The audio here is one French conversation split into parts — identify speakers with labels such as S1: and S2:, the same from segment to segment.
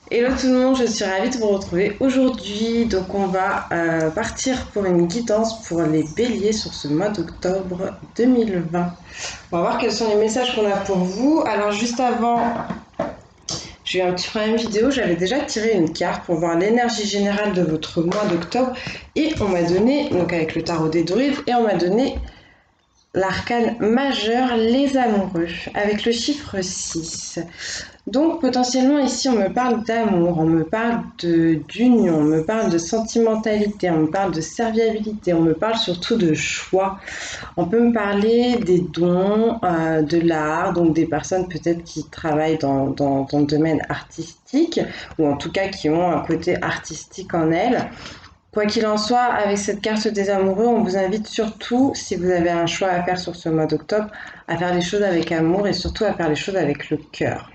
S1: Hello tout le monde, je suis ravie de vous retrouver aujourd'hui. Donc on va partir pour une guidance pour les béliers sur ce mois d'octobre 2020. On va voir quels sont les messages qu'on a pour vous. Alors juste avant, j'ai eu un petit problème vidéo, j'avais déjà tiré une carte pour voir l'énergie générale de votre mois d'octobre et on m'a donné, donc avec le tarot des druides, et on m'a donné l'arcane majeur, les amoureux, avec le chiffre 6. Donc potentiellement ici on me parle d'amour, on me parle d'union, on me parle de sentimentalité, on me parle de serviabilité, on me parle surtout de choix. On peut me parler des dons, de l'art, donc des personnes peut-être qui travaillent dans le domaine artistique, ou en tout cas qui ont un côté artistique en elles. Quoi qu'il en soit, avec cette carte des amoureux, on vous invite surtout, si vous avez un choix à faire sur ce mois d'octobre, à faire les choses avec amour et surtout à faire les choses avec le cœur.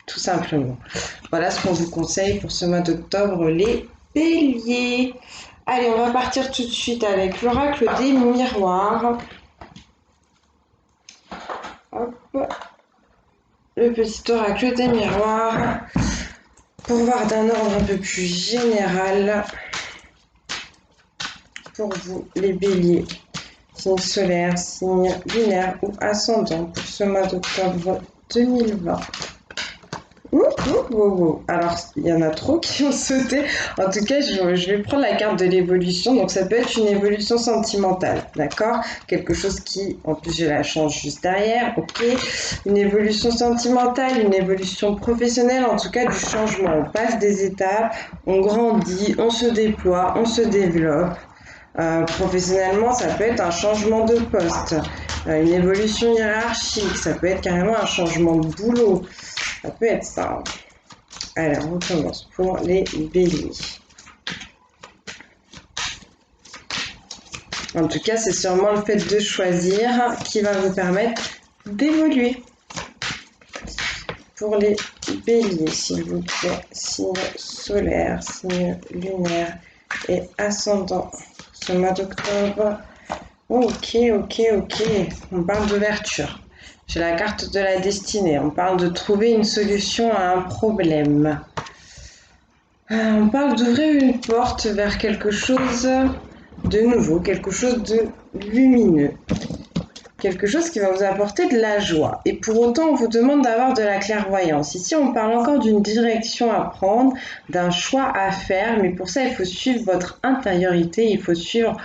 S1: Tout simplement. Voilà ce qu'on vous conseille pour ce mois d'octobre, les béliers. Allez, on va partir tout de suite avec l'oracle des miroirs. Hop. Le petit oracle des miroirs. Pour voir d'un ordre un peu plus général. Pour vous, les béliers, signe solaire, signe lunaire ou ascendant pour ce mois d'octobre 2020. Alors, il y en a trop qui ont sauté. En tout cas, je vais prendre la carte de l'évolution. Donc, ça peut être une évolution sentimentale, d'accord? Quelque chose qui, en plus, j'ai la chance juste derrière, ok? Une évolution sentimentale, une évolution professionnelle, en tout cas du changement. On passe des étapes, on grandit, on se déploie, on se développe. Professionnellement, ça peut être un changement de poste, une évolution hiérarchique, ça peut être carrément un changement de boulot. Ça peut être ça. Allez, on commence pour les béliers. En tout cas, c'est sûrement le fait de choisir qui va vous permettre d'évoluer. Pour les béliers, s'il vous plaît, signe solaire, signe lunaire et ascendant. Ce mois d'octobre. Ok. On parle d'ouverture. J'ai la carte de la destinée. On parle de trouver une solution à un problème. On parle d'ouvrir une porte vers quelque chose de nouveau, quelque chose de lumineux. Quelque chose qui va vous apporter de la joie. Et pour autant, on vous demande d'avoir de la clairvoyance. Ici, on parle encore d'une direction à prendre, d'un choix à faire. Mais pour ça, il faut suivre votre intériorité. Il faut suivre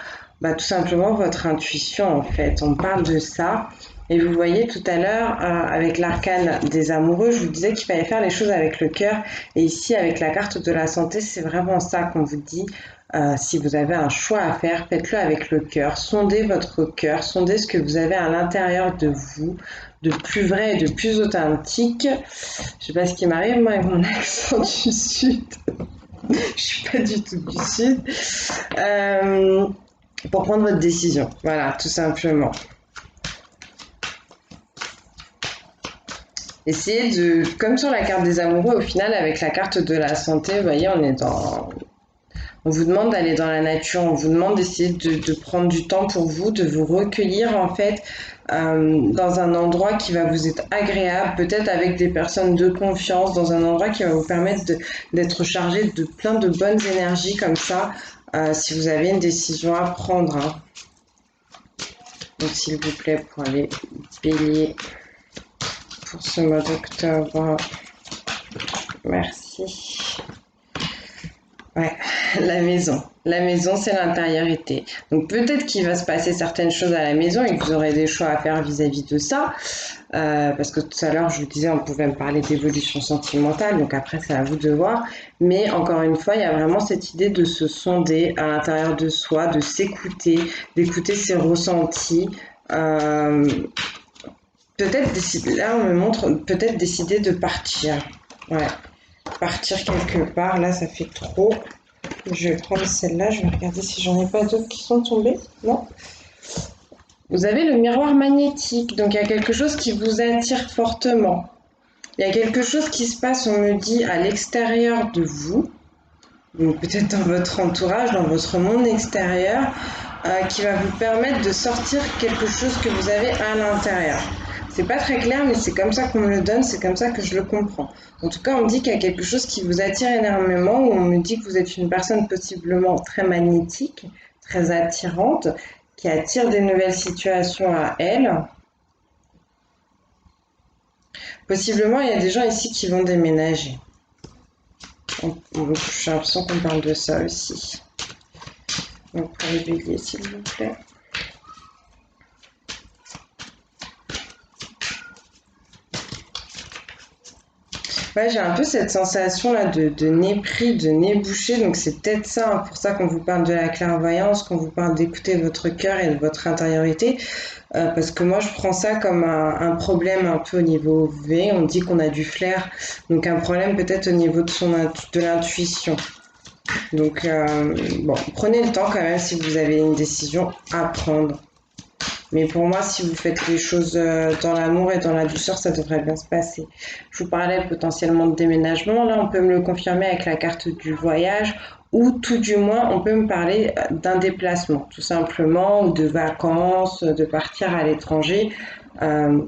S1: tout simplement votre intuition, en fait. On parle de ça. Et vous voyez tout à l'heure, avec l'arcane des amoureux, je vous disais qu'il fallait faire les choses avec le cœur. Et ici, avec la carte de la santé, c'est vraiment ça qu'on vous dit. Si vous avez un choix à faire, faites-le avec le cœur. Sondez votre cœur, sondez ce que vous avez à l'intérieur de vous, de plus vrai et de plus authentique. Je sais pas ce qui m'arrive, moi, avec mon accent du Sud. Je suis pas du tout du Sud. Pour prendre votre décision. Voilà, tout simplement. Essayez de, comme sur la carte des amoureux, au final, avec la carte de la santé, vous voyez, on vous demande d'aller dans la nature, on vous demande d'essayer de prendre du temps pour vous, de vous recueillir en fait dans un endroit qui va vous être agréable, peut-être avec des personnes de confiance, dans un endroit qui va vous permettre d'être chargé de plein de bonnes énergies comme ça, si vous avez une décision à prendre. Hein. Donc s'il vous plaît, pour les béliers, pour ce mois d'octobre, merci. Ouais, la maison. La maison, c'est l'intériorité. Donc peut-être qu'il va se passer certaines choses à la maison et que vous aurez des choix à faire vis-à-vis de ça. Parce que tout à l'heure, je vous disais, on pouvait me parler d'évolution sentimentale. Donc après, c'est à vous de voir. Mais encore une fois, il y a vraiment cette idée de se sonder à l'intérieur de soi, de s'écouter, d'écouter ses ressentis. Peut-être décider, là, on me montre, peut-être décider de partir. Ouais. Partir quelque part, là ça fait trop. Je vais prendre celle-là, je vais regarder si j'en ai pas d'autres qui sont tombées. Non. Vous avez le miroir magnétique, donc il y a quelque chose qui vous attire fortement. Il y a quelque chose qui se passe, on me dit, à l'extérieur de vous, donc peut-être dans votre entourage, dans votre monde extérieur, qui va vous permettre de sortir quelque chose que vous avez à l'intérieur. C'est pas très clair, mais c'est comme ça qu'on me le donne, c'est comme ça que je le comprends. En tout cas, on me dit qu'il y a quelque chose qui vous attire énormément, ou on me dit que vous êtes une personne possiblement très magnétique, très attirante, qui attire des nouvelles situations à elle. Possiblement, il y a des gens ici qui vont déménager. J'ai l'impression qu'on parle de ça aussi. Donc, pour les béliers, s'il vous plaît. Ouais, j'ai un peu cette sensation là de nez pris, de nez bouché, donc c'est peut-être ça, hein, pour ça qu'on vous parle de la clairvoyance, qu'on vous parle d'écouter votre cœur et de votre intériorité, parce que moi je prends ça comme un problème un peu au niveau V, on dit qu'on a du flair, donc un problème peut-être au niveau de l'intuition. Donc bon, prenez le temps quand même si vous avez une décision à prendre. Mais pour moi, si vous faites les choses dans l'amour et dans la douceur, ça devrait bien se passer. Je vous parlais potentiellement de déménagement. Là, on peut me le confirmer avec la carte du voyage ou tout du moins, on peut me parler d'un déplacement, tout simplement, ou de vacances, de partir à l'étranger. Euh,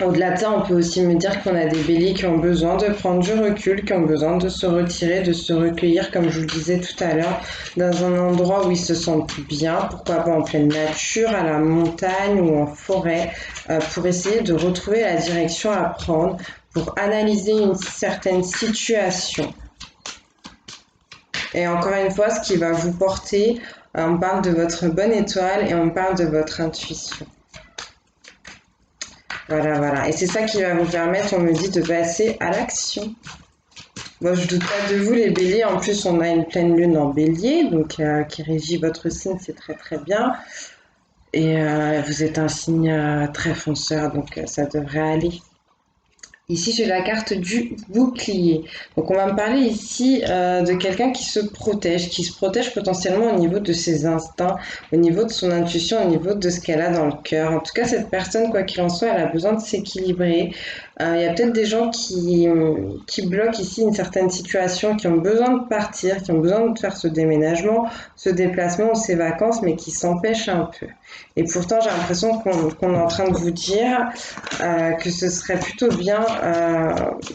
S1: Au-delà de ça, on peut aussi me dire qu'on a des béliers qui ont besoin de prendre du recul, qui ont besoin de se retirer, de se recueillir, comme je vous le disais tout à l'heure, dans un endroit où ils se sentent bien, pourquoi pas en pleine nature, à la montagne ou en forêt, pour essayer de retrouver la direction à prendre, pour analyser une certaine situation. Et encore une fois, ce qui va vous porter, on parle de votre bonne étoile et on parle de votre intuition. Voilà, voilà. Et c'est ça qui va vous permettre, on me dit, de passer à l'action. Moi, je doute pas de vous, les béliers. En plus, on a une pleine lune en bélier, donc qui régit votre signe, c'est très très bien. Et vous êtes un signe très fonceur, donc ça devrait aller. Ici, j'ai la carte du bouclier. Donc, on va me parler ici de quelqu'un qui se protège potentiellement au niveau de ses instincts, au niveau de son intuition, au niveau de ce qu'elle a dans le cœur. En tout cas, cette personne, quoi qu'il en soit, elle a besoin de s'équilibrer. Il y a peut-être des gens qui bloquent ici une certaine situation, qui ont besoin de partir, qui ont besoin de faire ce déménagement, ce déplacement ou ces vacances, mais qui s'empêchent un peu. Et pourtant, j'ai l'impression qu'on est en train de vous dire que ce serait plutôt bien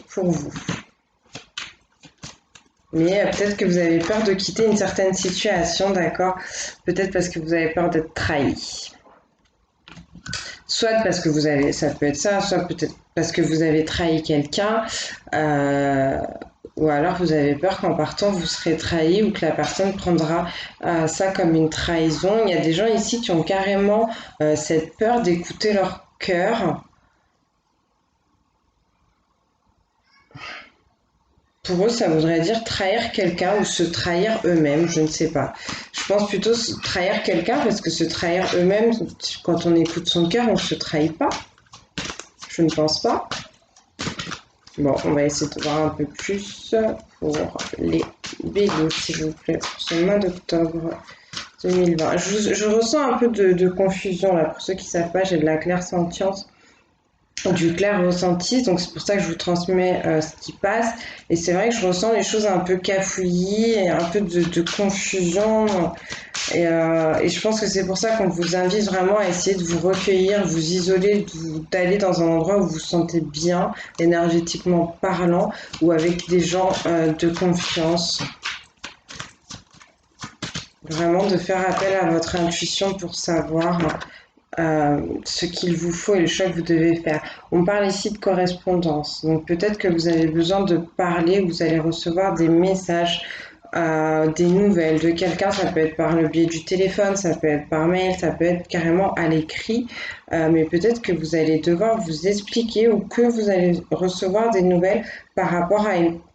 S1: pour vous. Mais peut-être que vous avez peur de quitter une certaine situation, d'accord? Peut-être parce que vous avez peur d'être trahi. Soit parce que vous avez, ça peut être ça, soit peut-être parce que vous avez trahi quelqu'un, ou alors vous avez peur qu'en partant vous serez trahi ou que la personne prendra ça comme une trahison. Il y a des gens ici qui ont carrément cette peur d'écouter leur cœur. Pour eux, ça voudrait dire trahir quelqu'un ou se trahir eux-mêmes, je ne sais pas. Je pense plutôt trahir quelqu'un parce que se trahir eux-mêmes, quand on écoute son cœur, on ne se trahit pas. Je ne pense pas. Bon, on va essayer de voir un peu plus pour les béliers, s'il vous plaît, pour ce mois d'octobre 2020. Je ressens un peu de confusion là. Pour ceux qui ne savent pas, j'ai de la clairsentience, du clair ressenti, donc c'est pour ça que je vous transmets ce qui passe. Et c'est vrai que je ressens les choses un peu cafouillis et un peu de confusion. Et je pense que c'est pour ça qu'on vous invite vraiment à essayer de vous recueillir, vous isoler, d'aller dans un endroit où vous vous sentez bien, énergétiquement parlant, ou avec des gens de confiance. Vraiment de faire appel à votre intuition pour savoir ce qu'il vous faut et le choix que vous devez faire. On parle ici de correspondance. Donc peut-être que vous avez besoin de parler, vous allez recevoir des messages, des nouvelles de quelqu'un. Ça peut être par le biais du téléphone, ça peut être par mail, ça peut être carrément à l'écrit. Mais peut-être que vous allez devoir vous expliquer ou que vous allez recevoir des nouvelles par rapport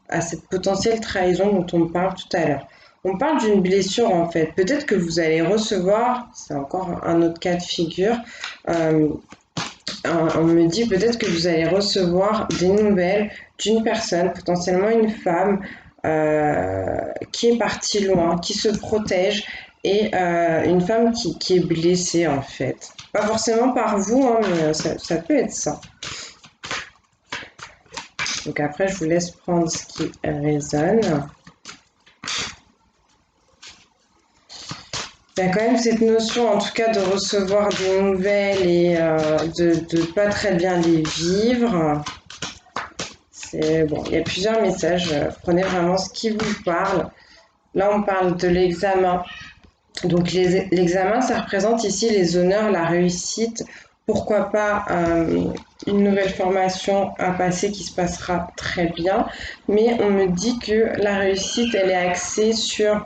S1: à cette potentielle trahison dont on parle tout à l'heure. On parle d'une blessure en fait. Peut-être que vous allez recevoir, c'est encore un autre cas de figure, on me dit peut-être que vous allez recevoir des nouvelles d'une personne, potentiellement une femme, qui est partie loin, qui se protège, et une femme qui est blessée en fait. Pas forcément par vous, hein, mais ça peut être ça. Donc après, je vous laisse prendre ce qui résonne. Il y a quand même cette notion, en tout cas, de recevoir des nouvelles et de pas très bien les vivre. C'est bon, il y a plusieurs messages. Prenez vraiment ce qui vous parle. Là, on parle de l'examen. Donc, l'examen, ça représente ici les honneurs, la réussite. Pourquoi pas une nouvelle formation à passer qui se passera très bien. Mais on me dit que la réussite, elle est axée sur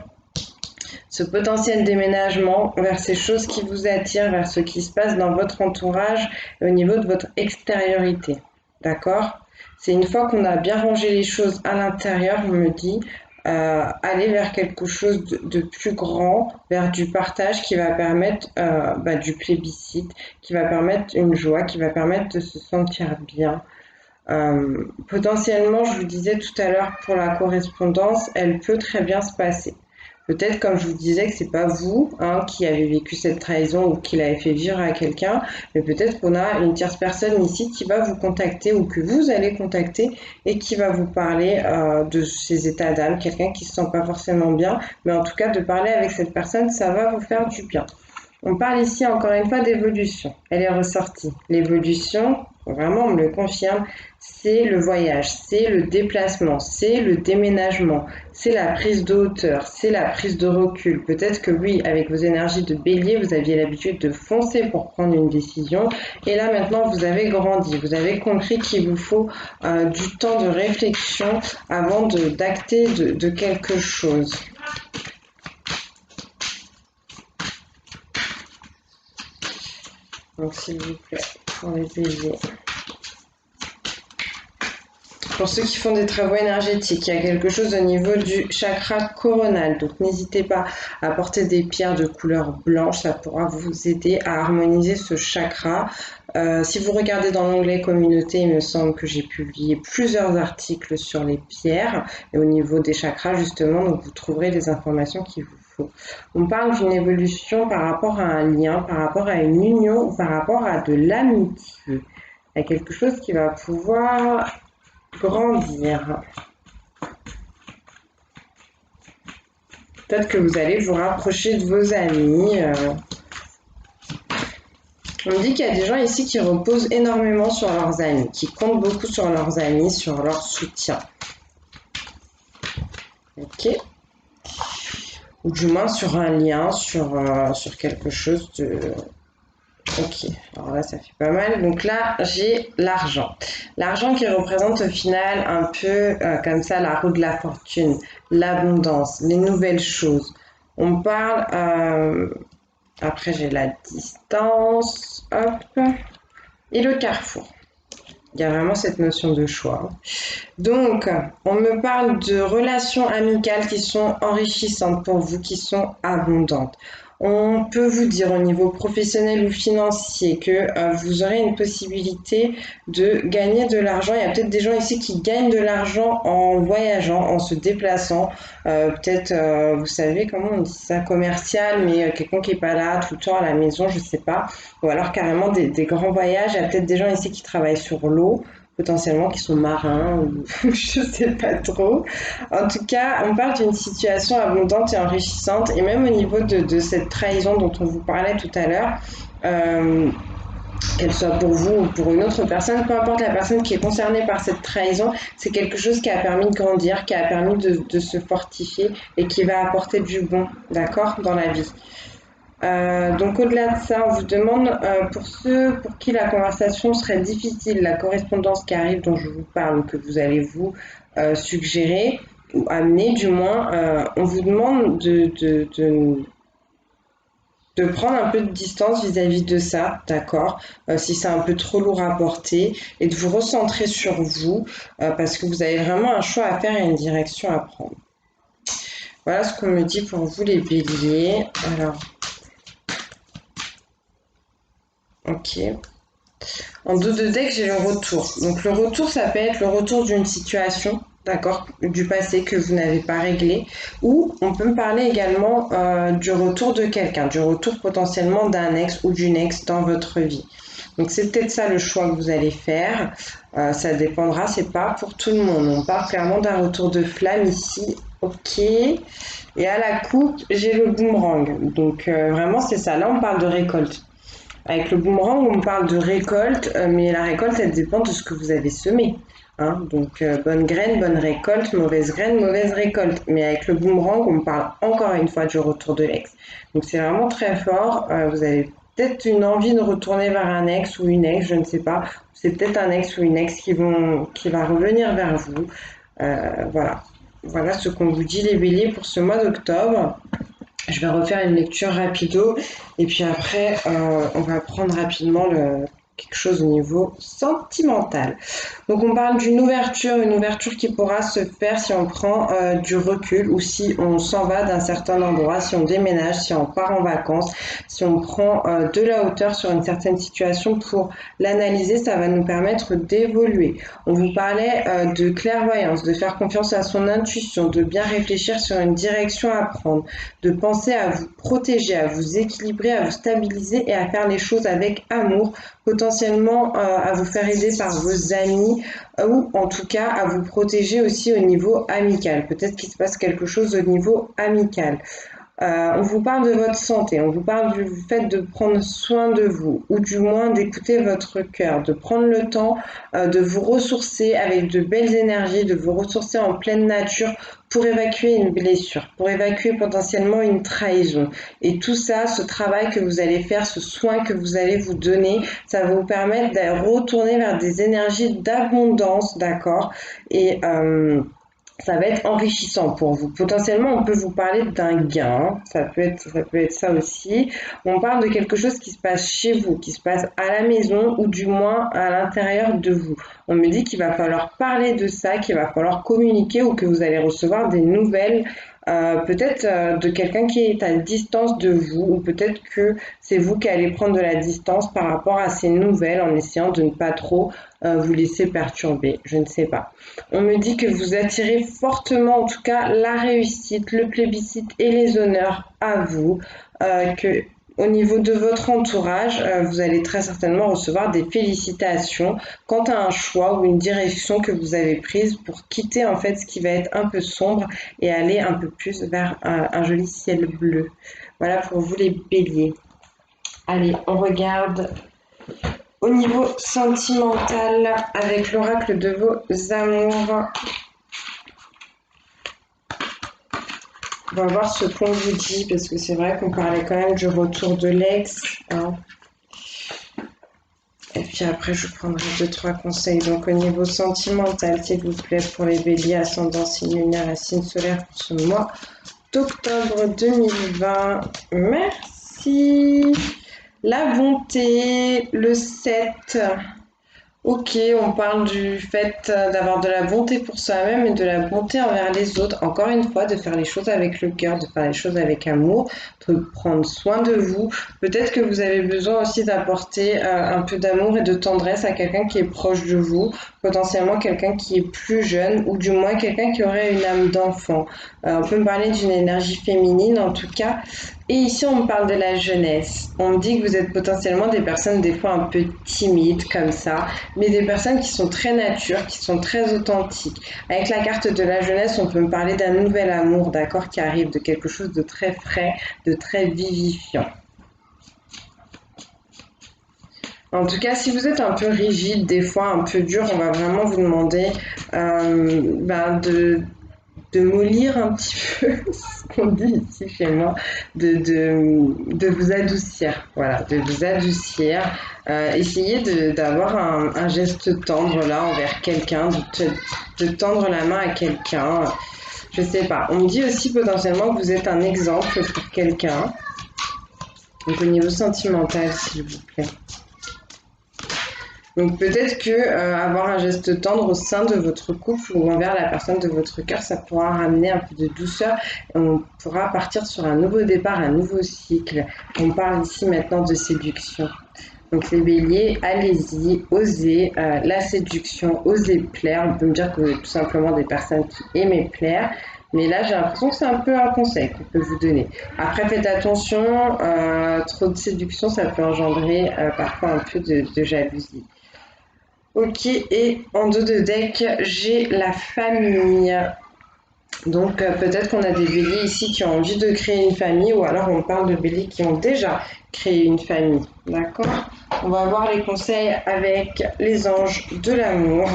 S1: ce potentiel déménagement vers ces choses qui vous attirent, vers ce qui se passe dans votre entourage et au niveau de votre extériorité. D'accord? C'est une fois qu'on a bien rangé les choses à l'intérieur, on me dit, aller vers quelque chose de plus grand, vers du partage qui va permettre du plébiscite, qui va permettre une joie, qui va permettre de se sentir bien. Potentiellement, je vous disais tout à l'heure pour la correspondance, elle peut très bien se passer. Peut-être, comme je vous disais, que c'est pas vous qui avez vécu cette trahison ou qui l'avez fait vivre à quelqu'un, mais peut-être qu'on a une tierce personne ici qui va vous contacter ou que vous allez contacter et qui va vous parler de ses états d'âme, quelqu'un qui se sent pas forcément bien, mais en tout cas de parler avec cette personne, ça va vous faire du bien. On parle ici encore une fois d'évolution. Elle est ressortie. L'évolution, vraiment on me le confirme, c'est le voyage, c'est le déplacement, c'est le déménagement, c'est la prise de hauteur, c'est la prise de recul. Peut-être que oui, avec vos énergies de bélier, vous aviez l'habitude de foncer pour prendre une décision. Et là maintenant, vous avez grandi, vous avez compris qu'il vous faut du temps de réflexion avant d'acter de quelque chose. Donc s'il vous plaît, pour les béliers. Pour ceux qui font des travaux énergétiques, il y a quelque chose au niveau du chakra coronal. Donc n'hésitez pas à porter des pierres de couleur blanche, ça pourra vous aider à harmoniser ce chakra. Si vous regardez dans l'onglet communauté, il me semble que j'ai publié plusieurs articles sur les pierres et au niveau des chakras justement, donc vous trouverez les informations qu'il vous faut. On parle d'une évolution par rapport à un lien, par rapport à une union ou par rapport à de l'amitié. Il y a quelque chose qui va pouvoir grandir. Peut-être que vous allez vous rapprocher de vos amis. On me dit qu'il y a des gens ici qui reposent énormément sur leurs amis, qui comptent beaucoup sur leurs amis, sur leur soutien. Ok. Ou du moins sur un lien, sur quelque chose de... Ok, alors là ça fait pas mal. Donc là j'ai l'argent. L'argent qui représente au final un peu comme ça la roue de la fortune, l'abondance, les nouvelles choses. On parle, après j'ai la distance, hop, et le carrefour. Il y a vraiment cette notion de choix. Donc, on me parle de relations amicales qui sont enrichissantes pour vous, qui sont abondantes. On peut vous dire au niveau professionnel ou financier que vous aurez une possibilité de gagner de l'argent. Il y a peut-être des gens ici qui gagnent de l'argent en voyageant, en se déplaçant. Peut-être, vous savez comment on dit ça, commercial, mais quelqu'un qui n'est pas là tout le temps à la maison, je ne sais pas. Ou alors carrément des grands voyages. Il y a peut-être des gens ici qui travaillent sur l'eau, potentiellement qui sont marins ou je sais pas trop. En tout cas, on parle d'une situation abondante et enrichissante et même au niveau de cette trahison dont on vous parlait tout à l'heure, qu'elle soit pour vous ou pour une autre personne, peu importe la personne qui est concernée par cette trahison, c'est quelque chose qui a permis de grandir, qui a permis de se fortifier et qui va apporter du bon, d'accord, dans la vie. Donc au-delà de ça, on vous demande pour ceux pour qui la conversation serait difficile, la correspondance qui arrive dont je vous parle, que vous allez vous suggérer ou amener du moins, on vous demande de prendre un peu de distance vis-à-vis de ça, d'accord, si c'est un peu trop lourd à porter, et de vous recentrer sur vous, parce que vous avez vraiment un choix à faire et une direction à prendre. Voilà ce qu'on me dit pour vous les béliers. Alors, ok. En dos de deck, j'ai le retour. Donc le retour, ça peut être le retour d'une situation, d'accord, du passé que vous n'avez pas réglé. Ou on peut me parler également du retour de quelqu'un, du retour potentiellement d'un ex ou d'une ex dans votre vie. Donc c'est peut-être ça le choix que vous allez faire. Ça dépendra, c'est pas pour tout le monde. On parle clairement d'un retour de flamme ici. Ok. Et à la coupe, j'ai le boomerang. Donc vraiment c'est ça. Là on parle de récolte. Avec le boomerang, on parle de récolte, mais la récolte, elle dépend de ce que vous avez semé. Hein. Donc, bonne graine, bonne récolte, mauvaise graine, mauvaise récolte. Mais avec le boomerang, on parle encore une fois du retour de l'ex. Donc, c'est vraiment très fort. Vous avez peut-être une envie de retourner vers un ex ou une ex, je ne sais pas. C'est peut-être un ex ou une ex qui va revenir vers vous. Voilà. Voilà ce qu'on vous dit les béliers pour ce mois d'octobre. Je vais refaire une lecture rapido et puis après on va prendre rapidement quelque chose au niveau sentimental. Donc on parle d'une ouverture, une ouverture qui pourra se faire si on prend du recul ou si on s'en va d'un certain endroit, si on déménage, si on part en vacances, si on prend de la hauteur sur une certaine situation pour l'analyser, ça va nous permettre d'évoluer. On vous parlait de clairvoyance, de faire confiance à son intuition, de bien réfléchir sur une direction à prendre, de penser à vous protéger, à vous équilibrer, à vous stabiliser et à faire les choses avec amour, potentiellement à vous faire aider par vos amis ou en tout cas à vous protéger aussi au niveau amical. Peut-être qu'il se passe quelque chose au niveau amical. On vous parle de votre santé, on vous parle du fait de prendre soin de vous, ou du moins d'écouter votre cœur, de prendre le temps de vous ressourcer avec de belles énergies, de vous ressourcer en pleine nature pour évacuer une blessure, pour évacuer potentiellement une trahison. Et tout ça, ce travail que vous allez faire, ce soin que vous allez vous donner, ça va vous permettre de retourner vers des énergies d'abondance, d'accord? Et ça va être enrichissant pour vous. Potentiellement, on peut vous parler d'un gain, ça peut être ça aussi. On parle de quelque chose qui se passe chez vous, qui se passe à la maison ou du moins à l'intérieur de vous. On me dit qu'il va falloir parler de ça, qu'il va falloir communiquer ou que vous allez recevoir des nouvelles peut-être de quelqu'un qui est à distance de vous ou peut-être que c'est vous qui allez prendre de la distance par rapport à ces nouvelles en essayant de ne pas trop vous laisser perturber, je ne sais pas. On me dit que vous attirez fortement en tout cas la réussite, le plébiscite et les honneurs à vous, que au niveau de votre entourage, vous allez très certainement recevoir des félicitations quant à un choix ou une direction que vous avez prise pour quitter en fait ce qui va être un peu sombre et aller un peu plus vers un joli ciel bleu. Voilà pour vous les béliers. Allez, on regarde au niveau sentimental avec l'oracle de vos amours. On va voir ce qu'on vous dit, parce que c'est vrai qu'on parlait quand même du retour de l'ex. Hein. Et puis après, je prendrai 2-3 conseils. Donc au niveau sentimental, s'il vous plaît, pour les béliers, ascendant, signe lunaire et signe solaire pour ce mois d'octobre 2020. Merci. La bonté, le 7. Ok, on parle du fait d'avoir de la bonté pour soi-même et de la bonté envers les autres. Encore une fois, de faire les choses avec le cœur, de faire les choses avec amour, de prendre soin de vous. Peut-être que vous avez besoin aussi d'apporter un peu d'amour et de tendresse à quelqu'un qui est proche de vous, potentiellement quelqu'un qui est plus jeune ou du moins quelqu'un qui aurait une âme d'enfant. On peut me parler d'une énergie féminine en tout cas. Et ici, on me parle de la jeunesse. On me dit que vous êtes potentiellement des personnes des fois un peu timides comme ça, mais des personnes qui sont très nature, qui sont très authentiques. Avec la carte de la jeunesse, on peut me parler d'un nouvel amour, d'accord, qui arrive, de quelque chose de très frais, de très vivifiant. En tout cas, si vous êtes un peu rigide, des fois un peu dur, on va vraiment vous demander de mollir un petit peu, ce qu'on dit ici chez moi, de vous adoucir, voilà, de vous adoucir. Essayez d'avoir un geste tendre là envers quelqu'un, de tendre la main à quelqu'un. Je sais pas. On me dit aussi potentiellement que vous êtes un exemple pour quelqu'un. Donc au niveau sentimental, s'il vous plaît. Donc peut-être que avoir un geste tendre au sein de votre couple ou envers la personne de votre cœur, ça pourra ramener un peu de douceur et on pourra partir sur un nouveau départ, un nouveau cycle. On parle ici maintenant de séduction. Donc les béliers, allez-y, osez la séduction, osez plaire. On peut me dire que vous êtes tout simplement des personnes qui aiment plaire. Mais là, j'ai l'impression que c'est un peu un conseil qu'on peut vous donner. Après, faites attention, trop de séduction, ça peut engendrer parfois un peu de jalousie. Ok, et en dos de deck, j'ai la famille. Donc peut-être qu'on a des béliers ici qui ont envie de créer une famille ou alors on parle de béliers qui ont déjà créé une famille. D'accord? On va voir les conseils avec les anges de l'amour.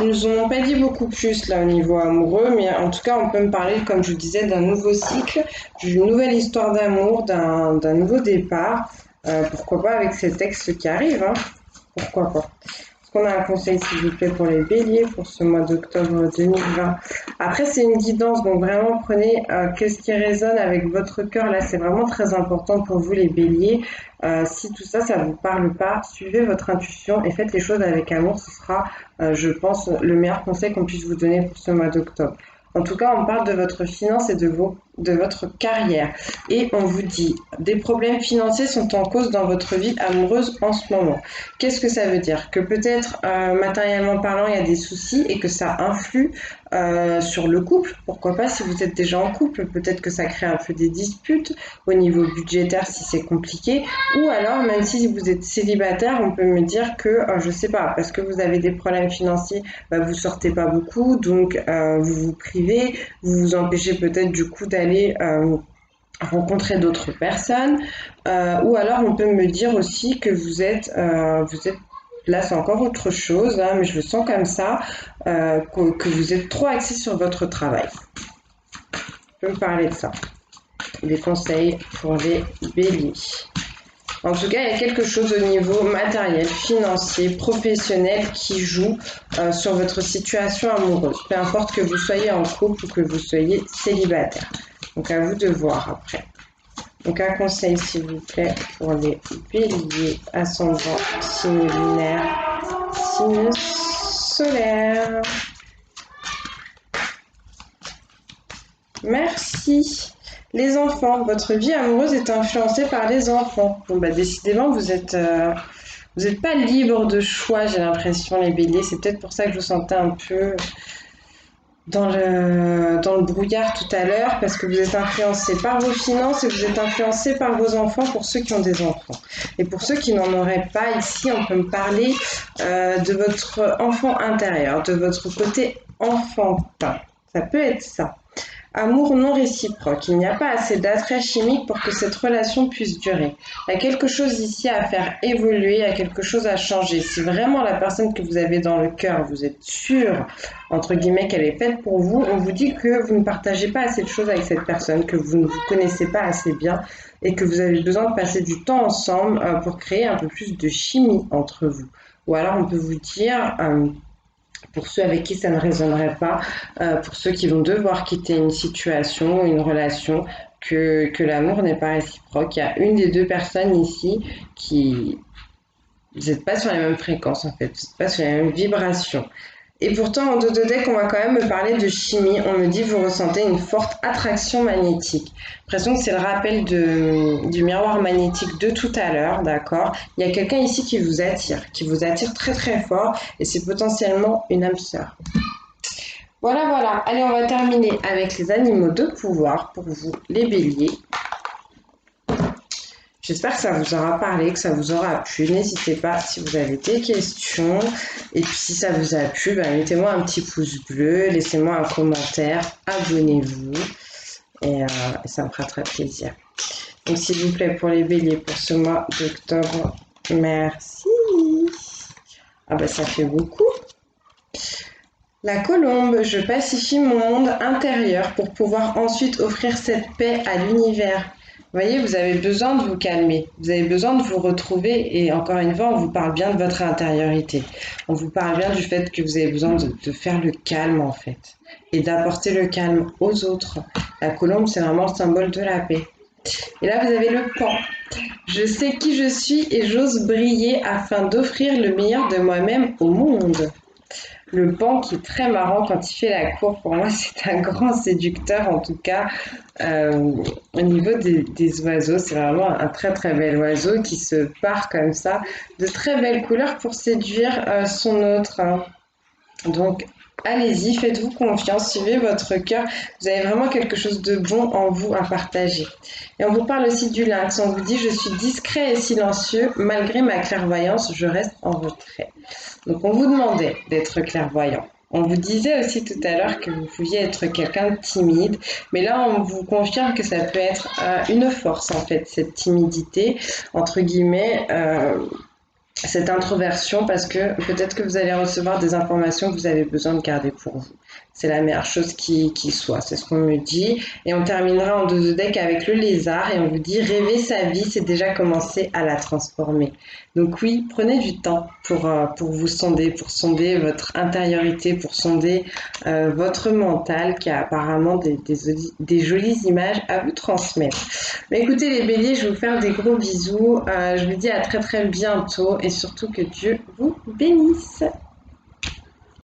S1: Ils nous ont pas dit beaucoup plus là au niveau amoureux, mais en tout cas on peut me parler, comme je vous disais, d'un nouveau cycle, d'une nouvelle histoire d'amour, d'un nouveau départ. Pourquoi pas avec ces textes qui arrivent, hein? Pourquoi pas? Est-ce qu'on a un conseil s'il vous plaît pour les béliers pour ce mois d'octobre 2020? Après c'est une guidance, donc vraiment prenez qu'est-ce qui résonne avec votre cœur. Là c'est vraiment très important pour vous les béliers. Si tout ça, ça vous parle pas, suivez votre intuition et faites les choses avec amour. Ce sera, je pense, le meilleur conseil qu'on puisse vous donner pour ce mois d'octobre. En tout cas, on parle de votre finance et de votre carrière. Et on vous dit, des problèmes financiers sont en cause dans votre vie amoureuse en ce moment. Qu'est-ce que ça veut dire? Que peut-être, matériellement parlant, il y a des soucis et que ça influe sur le couple. Pourquoi pas si vous êtes déjà en couple? Peut-être que ça crée un peu des disputes au niveau budgétaire si c'est compliqué. Ou alors, même si vous êtes célibataire, on peut me dire que, je sais pas, parce que vous avez des problèmes financiers, bah, vous sortez pas beaucoup, donc vous vous privez, vous vous empêchez peut-être du coup d'aller rencontrer d'autres personnes. Ou alors, on peut me dire aussi que vous êtes là, c'est encore autre chose, hein, mais je le sens comme ça, que vous êtes trop axé sur votre travail. Je peux me parler de ça. Des conseils pour les béliers. En tout cas, il y a quelque chose au niveau matériel, financier, professionnel qui joue sur votre situation amoureuse. Peu importe que vous soyez en couple ou que vous soyez célibataire. Donc à vous de voir après. Donc un conseil s'il vous plaît pour les béliers, ascendant, signe lunaire, signe solaire. Merci. Les enfants, votre vie amoureuse est influencée par les enfants. Bon, bah, décidément, vous êtes pas libre de choix, j'ai l'impression, les béliers. C'est peut-être pour ça que je vous sentais un peu dans le brouillard tout à l'heure, parce que vous êtes influencé par vos finances et vous êtes influencé par vos enfants pour ceux qui ont des enfants. Et pour ceux qui n'en auraient pas, ici, on peut me parler de votre enfant intérieur, de votre côté enfantin. Ça peut être ça. Amour non réciproque. Il n'y a pas assez d'attrait chimique pour que cette relation puisse durer. Il y a quelque chose ici à faire évoluer, il y a quelque chose à changer. Si vraiment la personne que vous avez dans le cœur, vous êtes sûr, entre guillemets, qu'elle est faite pour vous, on vous dit que vous ne partagez pas assez de choses avec cette personne, que vous ne vous connaissez pas assez bien et que vous avez besoin de passer du temps ensemble pour créer un peu plus de chimie entre vous. Ou alors on peut vous dire... pour ceux avec qui ça ne résonnerait pas, pour ceux qui vont devoir quitter une situation ou une relation, que l'amour n'est pas réciproque. Il y a une des deux personnes ici qui... Vous n'êtes pas sur les mêmes fréquences en fait, vous n'êtes pas sur les mêmes vibrations. Et pourtant, en dos de deck, on va quand même me parler de chimie. On me dit que vous ressentez une forte attraction magnétique. J'ai l'impression que c'est le rappel du miroir magnétique de tout à l'heure, d'accord? Il y a quelqu'un ici qui vous attire très très fort, et c'est potentiellement une âme sœur. Voilà, voilà. Allez, on va terminer avec les animaux de pouvoir pour vous, les béliers. J'espère que ça vous aura parlé, que ça vous aura plu. N'hésitez pas si vous avez des questions. Et puis si ça vous a plu, mettez-moi un petit pouce bleu, laissez-moi un commentaire, abonnez-vous. Et ça me fera très plaisir. Donc s'il vous plaît, pour les béliers, pour ce mois d'octobre, merci. Ah bah ça fait beaucoup. La colombe, je pacifie mon monde intérieur pour pouvoir ensuite offrir cette paix à l'univers. Vous voyez, vous avez besoin de vous calmer, vous avez besoin de vous retrouver et encore une fois, on vous parle bien de votre intériorité. On vous parle bien du fait que vous avez besoin de faire le calme en fait et d'apporter le calme aux autres. La colombe, c'est vraiment le symbole de la paix. Et là, vous avez le pan. Je sais qui je suis et j'ose briller afin d'offrir le meilleur de moi-même au monde. Le pan qui est très marrant quand il fait la cour, pour moi c'est un grand séducteur en tout cas. Au niveau des oiseaux, c'est vraiment un très très bel oiseau qui se part comme ça de très belles couleurs pour séduire son hôte. Donc allez-y, faites-vous confiance, suivez votre cœur. Vous avez vraiment quelque chose de bon en vous à partager. Et on vous parle aussi du lynx. On vous dit, je suis discret et silencieux. Malgré ma clairvoyance, je reste en retrait. Donc on vous demandait d'être clairvoyant. On vous disait aussi tout à l'heure que vous pouviez être quelqu'un de timide, mais là on vous confirme que ça peut être une force en fait, cette timidité, entre guillemets, cette introversion, parce que peut-être que vous allez recevoir des informations que vous avez besoin de garder pour vous. C'est la meilleure chose qui soit, c'est ce qu'on me dit. Et on terminera en deux deck avec le lézard et on vous dit rêver sa vie, c'est déjà commencer à la transformer. Donc oui, prenez du temps pour vous sonder, pour sonder votre intériorité, pour sonder votre mental qui a apparemment des jolies images à vous transmettre. Mais écoutez les béliers, je vais vous faire des gros bisous. Je vous dis à très très bientôt et surtout que Dieu vous bénisse.